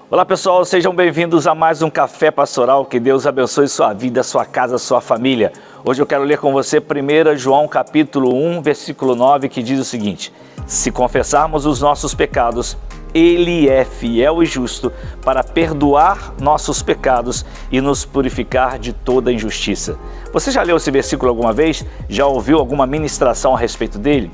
Olá pessoal, sejam bem-vindos a mais um Café Pastoral. Que Deus abençoe sua vida, sua casa, sua família. Hoje eu quero ler com você 1 João capítulo 1, versículo 9, que diz o seguinte: se confessarmos os nossos pecados, Ele é fiel e justo para perdoar nossos pecados e nos purificar de toda injustiça. Você já leu esse versículo alguma vez? Já ouviu alguma ministração a respeito dele?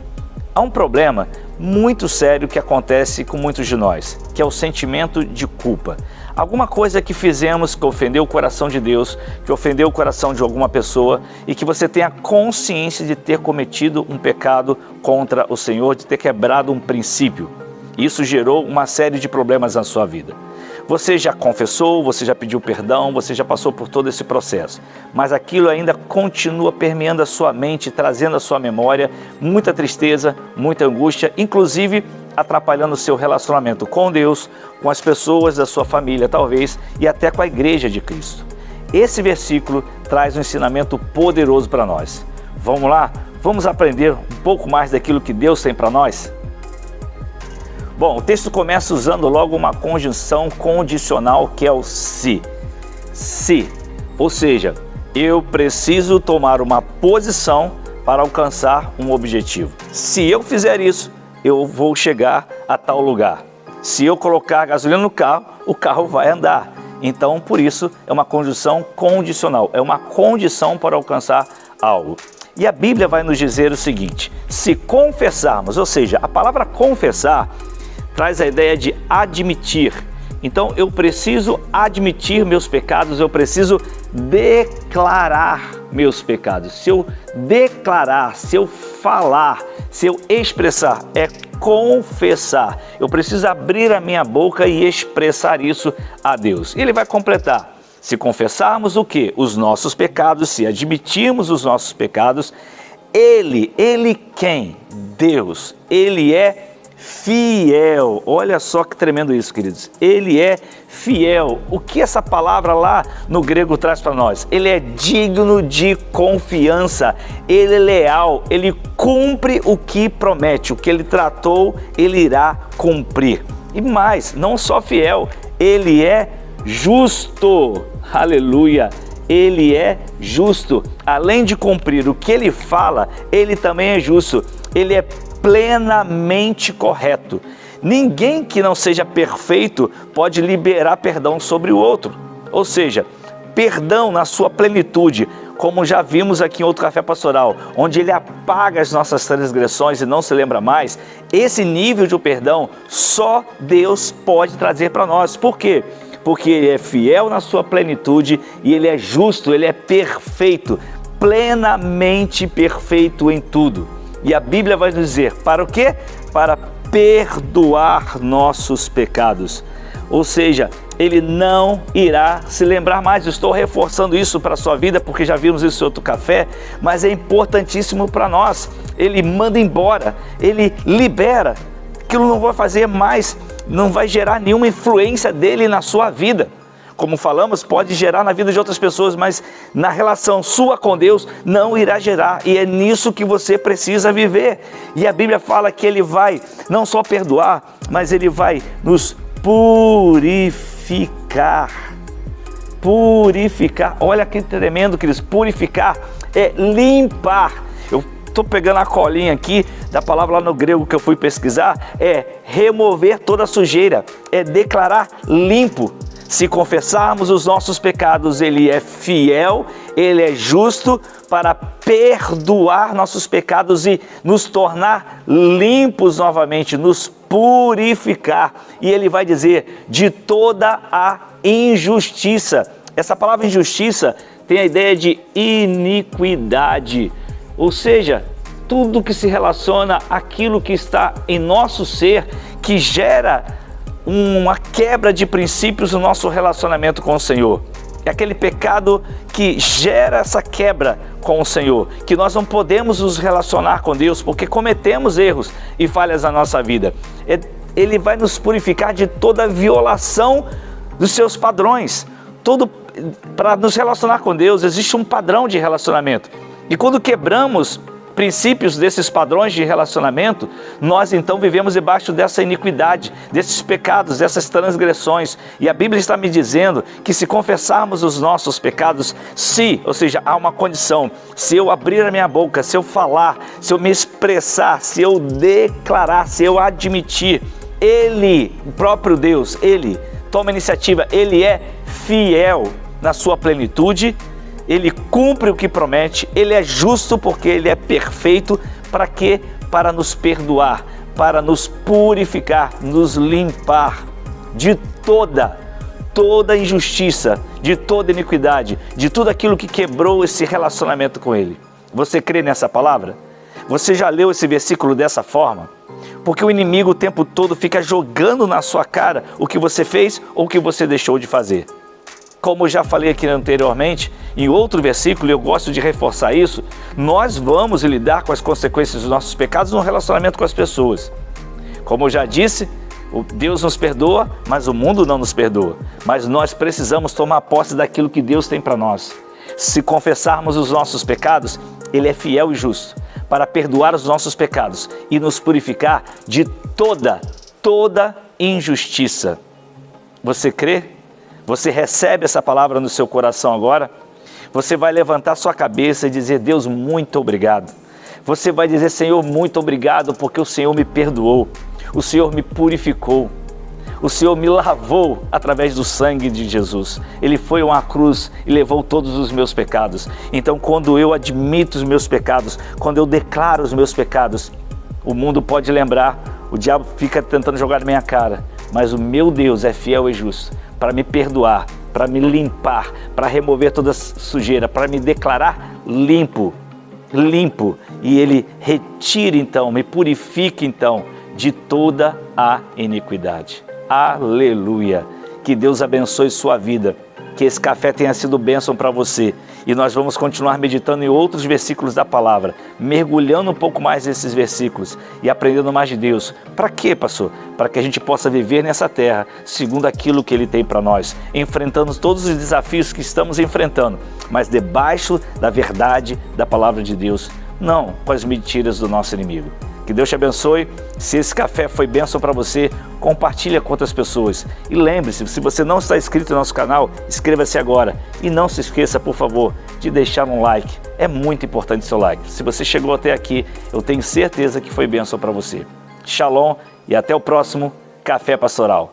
Há um problema muito sério que acontece com muitos de nós, que é o sentimento de culpa. Alguma coisa que fizemos que ofendeu o coração de Deus, que ofendeu o coração de alguma pessoa e que você tenha consciência de ter cometido um pecado contra o Senhor, de ter quebrado um princípio. Isso gerou uma série de problemas na sua vida. Você já confessou, você já pediu perdão, você já passou por todo esse processo, mas aquilo ainda continua permeando a sua mente, trazendo à sua memória muita tristeza, muita angústia, inclusive atrapalhando o seu relacionamento com Deus, com as pessoas da sua família talvez e até com a igreja de Cristo. Esse versículo traz um ensinamento poderoso para nós. Vamos lá? Vamos aprender um pouco mais daquilo que Deus tem para nós? Bom, o texto começa usando logo uma conjunção condicional que é o se. Se, ou seja, eu preciso tomar uma posição para alcançar um objetivo. Se eu fizer isso, eu vou chegar a tal lugar. Se eu colocar gasolina no carro, o carro vai andar. Então, por isso, é uma conjunção condicional, é uma condição para alcançar algo. E a Bíblia vai nos dizer o seguinte: se confessarmos, ou seja, a palavra confessar traz a ideia de admitir. Então eu preciso admitir meus pecados, eu preciso declarar meus pecados. Se eu declarar, se eu falar, se eu expressar, é confessar. Eu preciso abrir a minha boca e expressar isso a Deus. Ele vai completar: se confessarmos o quê? Os nossos pecados, se admitirmos os nossos pecados, Ele quem? Deus, Ele é fiel. Olha só que tremendo isso, queridos. Ele é fiel. O que essa palavra lá no grego traz para nós? Ele é digno de confiança. Ele é leal. Ele cumpre o que promete. O que ele tratou, ele irá cumprir. E mais, não só fiel, ele é justo. Aleluia. Ele é justo. Além de cumprir o que ele fala, ele também é justo. Ele é plenamente correto. Ninguém que não seja perfeito pode liberar perdão sobre o outro. Ou seja, perdão na sua plenitude, como já vimos aqui em outro Café Pastoral, onde ele apaga as nossas transgressões e não se lembra mais. Esse nível de perdão só Deus pode trazer para nós. Por quê? Porque ele é fiel na sua plenitude e ele é justo, ele é perfeito, plenamente perfeito em tudo. E a Bíblia vai dizer, para o quê? Para perdoar nossos pecados. Ou seja, Ele não irá se lembrar mais. Eu estou reforçando isso para a sua vida, porque já vimos isso em outro café, mas é importantíssimo para nós. Ele manda embora, Ele libera. Aquilo não vai fazer mais, não vai gerar nenhuma influência dele na sua vida. Como falamos, pode gerar na vida de outras pessoas, mas na relação sua com Deus não irá gerar. E é nisso que você precisa viver. E a Bíblia fala que Ele vai não só perdoar, mas Ele vai nos purificar. Purificar. Olha que tremendo, queridos. Purificar é limpar. Eu estou pegando a colinha aqui da palavra lá no grego que eu fui pesquisar. É remover toda a sujeira. É declarar limpo. Se confessarmos os nossos pecados, Ele é fiel, Ele é justo para perdoar nossos pecados e nos tornar limpos novamente, nos purificar. E Ele vai dizer, de toda a injustiça. Essa palavra injustiça tem a ideia de iniquidade, ou seja, tudo que se relaciona àquilo que está em nosso ser, que gera uma quebra de princípios no nosso relacionamento com o Senhor. É aquele pecado que gera essa quebra com o Senhor, que nós não podemos nos relacionar com Deus porque cometemos erros e falhas na nossa vida. Ele vai nos purificar de toda violação dos seus padrões. Para nos relacionar com Deus existe um padrão de relacionamento. E quando quebramos princípios desses padrões de relacionamento, nós então vivemos debaixo dessa iniquidade, desses pecados, dessas transgressões. E a Bíblia está me dizendo que se confessarmos os nossos pecados, ou seja, há uma condição, se eu abrir a minha boca, se eu falar, se eu me expressar, se eu declarar, se eu admitir, Ele, o próprio Deus, Ele toma iniciativa, Ele é fiel na sua plenitude, Ele cumpre o que promete, Ele é justo porque Ele é perfeito. Para quê? Para nos perdoar, para nos purificar, nos limpar de toda injustiça, de toda iniquidade, de tudo aquilo que quebrou esse relacionamento com Ele. Você crê nessa palavra? Você já leu esse versículo dessa forma? Porque o inimigo o tempo todo fica jogando na sua cara o que você fez ou o que você deixou de fazer. Como eu já falei aqui anteriormente, em outro versículo, eu gosto de reforçar isso, nós vamos lidar com as consequências dos nossos pecados no relacionamento com as pessoas. Como eu já disse, Deus nos perdoa, mas o mundo não nos perdoa. Mas nós precisamos tomar posse daquilo que Deus tem para nós. Se confessarmos os nossos pecados, Ele é fiel e justo para perdoar os nossos pecados e nos purificar de toda injustiça. Você crê? Você recebe essa palavra no seu coração agora? Você vai levantar sua cabeça e dizer: Deus, muito obrigado. Você vai dizer: Senhor, muito obrigado porque o Senhor me perdoou, o Senhor me purificou, o Senhor me lavou através do sangue de Jesus. Ele foi a uma cruz e levou todos os meus pecados. Então, quando eu admito os meus pecados, quando eu declaro os meus pecados, o mundo pode lembrar, o diabo fica tentando jogar na minha cara, mas o meu Deus é fiel e justo para me perdoar, para me limpar, para remover toda sujeira, para me declarar limpo. E Ele retira então, me purifica então de toda a iniquidade. Aleluia! Que Deus abençoe sua vida, que esse café tenha sido bênção para você. E nós vamos continuar meditando em outros versículos da palavra, mergulhando um pouco mais nesses versículos e aprendendo mais de Deus. Para quê, pastor? Para que a gente possa viver nessa terra segundo aquilo que Ele tem para nós, enfrentando todos os desafios que estamos enfrentando, mas debaixo da verdade da palavra de Deus, não com as mentiras do nosso inimigo. Que Deus te abençoe. Se esse café foi bênção para você, compartilha com outras pessoas. E lembre-se, se você não está inscrito no nosso canal, inscreva-se agora. E não se esqueça, por favor, de deixar um like. É muito importante o seu like. Se você chegou até aqui, eu tenho certeza que foi bênção para você. Shalom e até o próximo Café Pastoral.